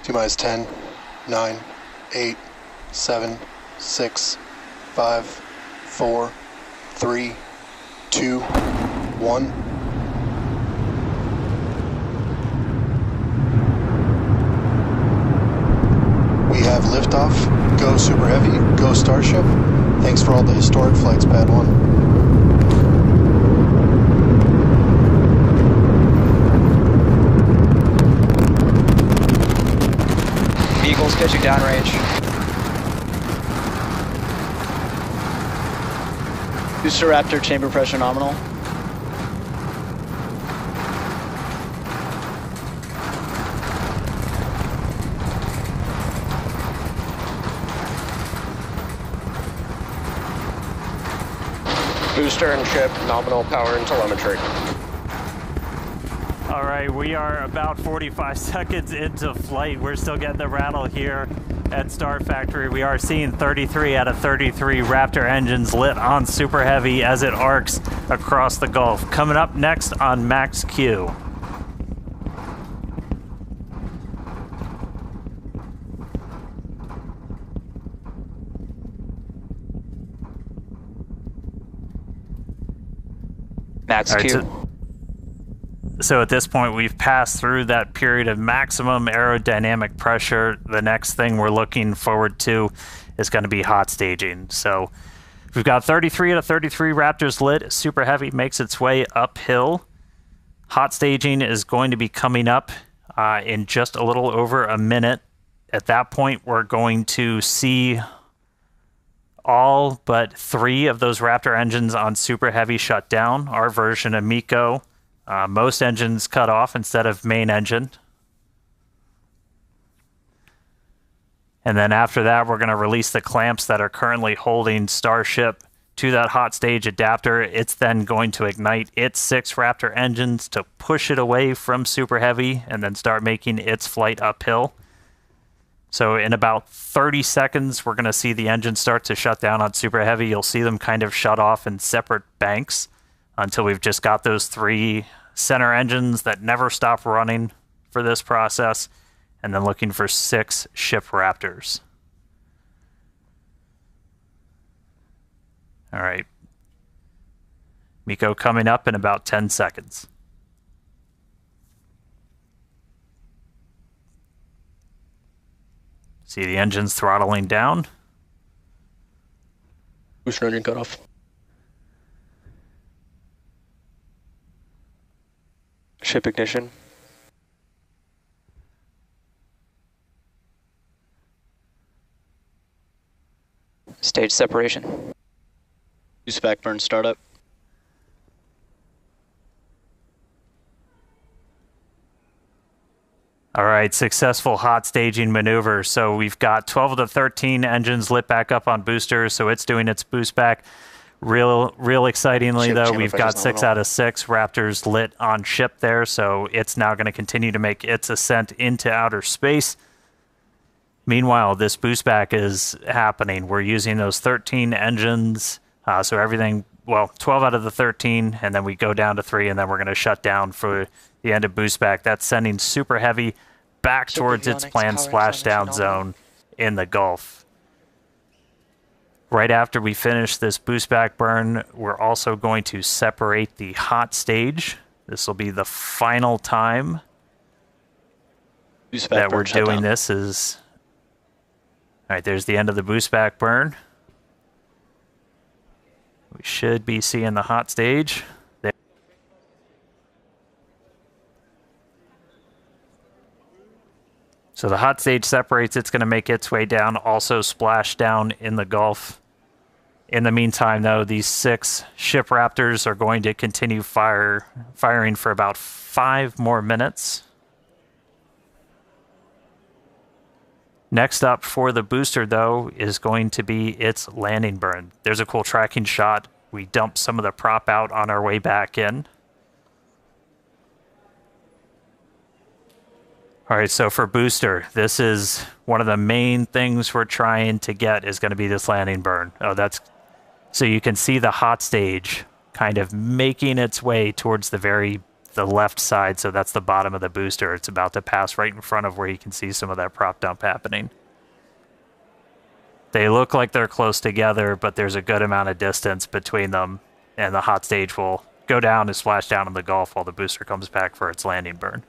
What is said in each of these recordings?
T-minus 10, 9, 8, 7, 6, 5, 4, 3, 2, 1. We have liftoff. Go Super Heavy. Go Starship. Thanks for all the historic flights, Pad 1. Vehicles pitching downrange. Booster Raptor chamber pressure nominal. Booster and ship, nominal power and telemetry. All right, we are about 45 seconds into flight. We're still getting the rattle here at Star Factory. We are seeing 33 out of 33 Raptor engines lit on Super Heavy as it arcs across the Gulf. Coming up next on Max Q. Max Q. So at this point, we've passed through that period of maximum aerodynamic pressure. The next thing we're looking forward to is going to be hot staging. So we've got 33 out of 33 Raptors lit. Super Heavy makes its way uphill. Hot staging is going to be coming up in just a little over a minute. At that point, we're going to see all but 3 of those Raptor engines on Super Heavy shut down. Our version of MECO. Most engines cut off instead of main engine. And then after that, we're going to release the clamps that are currently holding Starship to that hot stage adapter. It's then going to ignite its 6 Raptor engines to push it away from Super Heavy and then start making its flight uphill. So in about 30 seconds, we're going to see the engines start to shut down on Super Heavy. You'll see them kind of shut off in separate banks until we've just got those 3 center engines that never stop running for this process, and then looking for 6 ship Raptors. All right. MECO coming up in about 10 seconds. See the engines throttling down. Booster engine cutoff. Ship ignition. Stage separation. Boost back burn startup. All right, successful hot staging maneuver. So we've got 12 of the 13 engines lit back up on boosters, so it's doing its boost back. Real excitingly, though, we've got 6 out of 6 Raptors lit on ship there, so it's now going to continue to make its ascent into outer space. Meanwhile, this boost back is happening. We're using those 13 engines, so everything, well, 12 out of the 13, and then we go down to 3, and then we're going to shut down for the end of boost back. That's sending Super Heavy back towards its planned splashdown zone in the Gulf. Right after we finish this boost back burn, we're also going to separate the hot stage. This will be the final time that we're doing this. All right, there's the end of the boost back burn. We should be seeing the hot stage. There. So the hot stage separates. It's going to make its way down, also splash down in the Gulf. In the meantime, though, these 6 ship Raptors are going to continue firing for about 5 more minutes. Next up for the booster, though, is going to be its landing burn. There's a cool tracking shot. We dump some of the prop out on our way back in. All right, so for booster, this is one of the main things we're trying to get is going to be this landing burn. So you can see the hot stage kind of making its way towards the very the left side, so that's the bottom of the booster. It's about to pass right in front of where you can see some of that prop dump happening. They look like they're close together, but there's a good amount of distance between them, and the hot stage will go down and splash down in the Gulf while the booster comes back for its landing burn.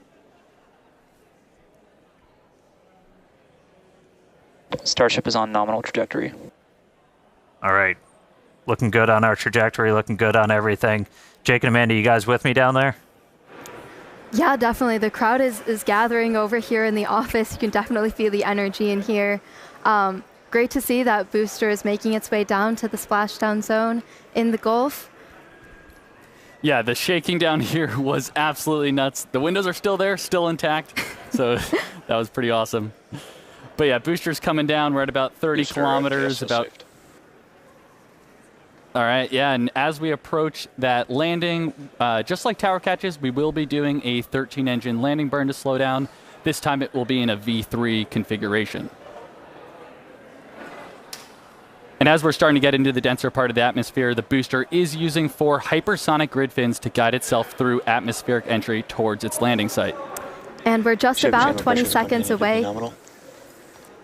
Starship is on nominal trajectory. All right. Looking good on our trajectory, looking good on everything. Jake and Amanda, you guys with me down there? Yeah, definitely. The crowd is gathering over here in the office. You can definitely feel the energy in here. Great to see that booster is making its way down to the splashdown zone in the Gulf. Yeah, the shaking down here was absolutely nuts. The windows are still there, still intact. So that was pretty awesome. But yeah, booster's coming down. We're at about 30 kilometers. All right, yeah, and as we approach that landing, just like tower catches, we will be doing a 13-engine landing burn to slow down. This time it will be in a V3 configuration. And as we're starting to get into the denser part of the atmosphere, the booster is using 4 hypersonic grid fins to guide itself through atmospheric entry towards its landing site. And we're just about 20 seconds away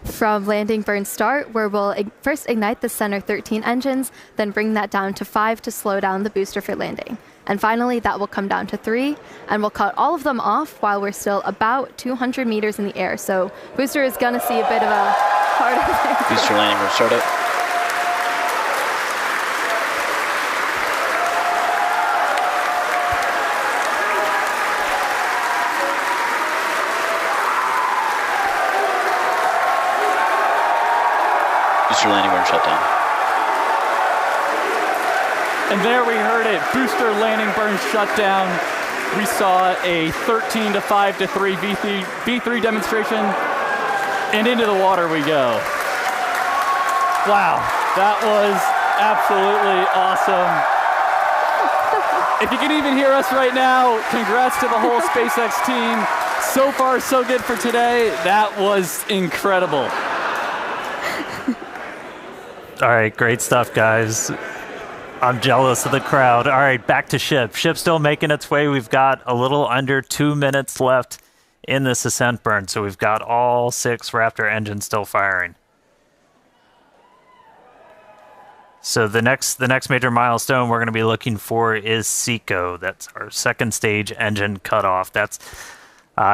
from landing burn start, where we'll first ignite the center 13 engines, then bring that down to 5 to slow down the booster for landing. And finally, that will come down to 3, and we'll cut all of them off while we're still about 200 meters in the air. So booster is going to see a bit of a harder thing. Booster landing burn start up. Booster landing burn shutdown. And there we heard it, booster landing burn shutdown. We saw a 13 to 5 to 3 V3 demonstration, and into the water we go. Wow, that was absolutely awesome. If you can even hear us right now, congrats to the whole SpaceX team. So far, so good for today. That was incredible. All right, great stuff, guys. I'm jealous of the crowd. All right, back to ship. Ship's still making its way. We've got a little under 2 minutes left in this ascent burn, so we've got all 6 Raptor engines still firing. So the next major milestone we're going to be looking for is SECO. That's our second stage engine cutoff. That's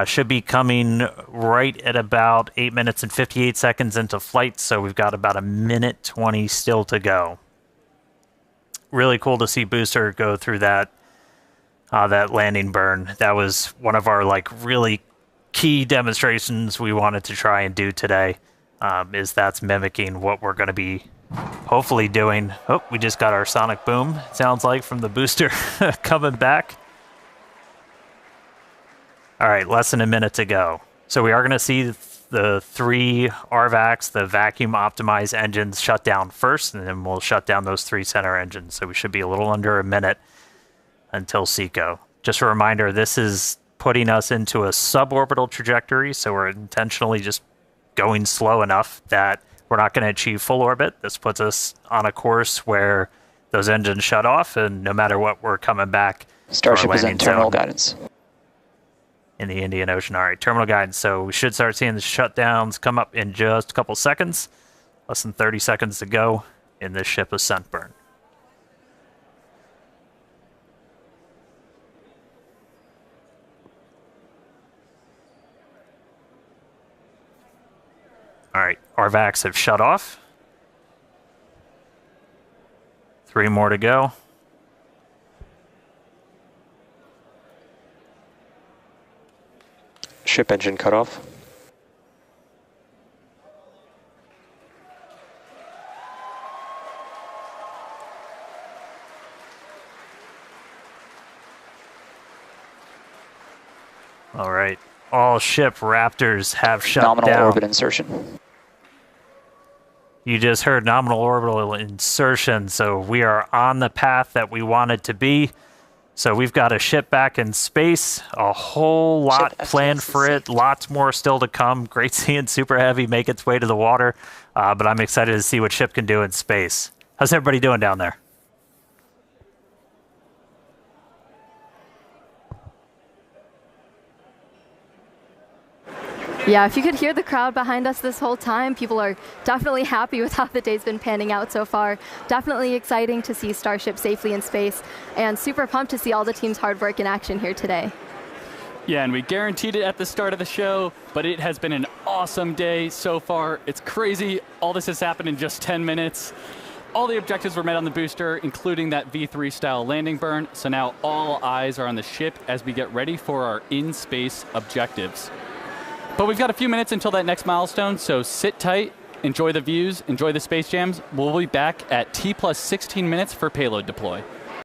should be coming right at about 8 minutes and 58 seconds into flight, so we've got about 1:20 still to go. Really cool to see Booster go through that landing burn. That was one of our really key demonstrations we wanted to try and do today. That's mimicking what we're going to be hopefully doing. Oh, we just got our sonic boom, it sounds like, from the booster coming back. All right, less than a minute to go. So we are going to see the 3 RVACs, the vacuum optimized engines, shut down first, and then we'll shut down those 3 center engines. So we should be a little under a minute until SECO. Just a reminder, this is putting us into a suborbital trajectory, so we're intentionally just going slow enough that we're not going to achieve full orbit. This puts us on a course where those engines shut off, and no matter what, we're coming back. Starship is in terminal guidance. In the Indian Ocean. All right, terminal guidance. So we should start seeing the shutdowns come up in just a couple seconds. Less than 30 seconds to go in this ship ascent burn. All right, RVACs have shut off. 3 more to go. Ship engine cutoff. All right. All ship Raptors have shut down. Nominal orbit insertion. You just heard nominal orbital insertion, so we are on the path that we wanted to be. So we've got a ship back in space, a whole lot planned for it, lots more still to come. Great seeing Super Heavy make its way to the water, but I'm excited to see what ship can do in space. How's everybody doing down there? Yeah, if you could hear the crowd behind us this whole time, people are definitely happy with how the day's been panning out so far. Definitely exciting to see Starship safely in space, and super pumped to see all the team's hard work in action here today. Yeah, and we guaranteed it at the start of the show, but it has been an awesome day so far. It's crazy. All this has happened in just 10 minutes. All the objectives were met on the booster, including that V3 style landing burn. So now all eyes are on the ship as we get ready for our in-space objectives. But we've got a few minutes until that next milestone, so sit tight, enjoy the views, enjoy the space jams. We'll be back at T+16 minutes for payload deploy.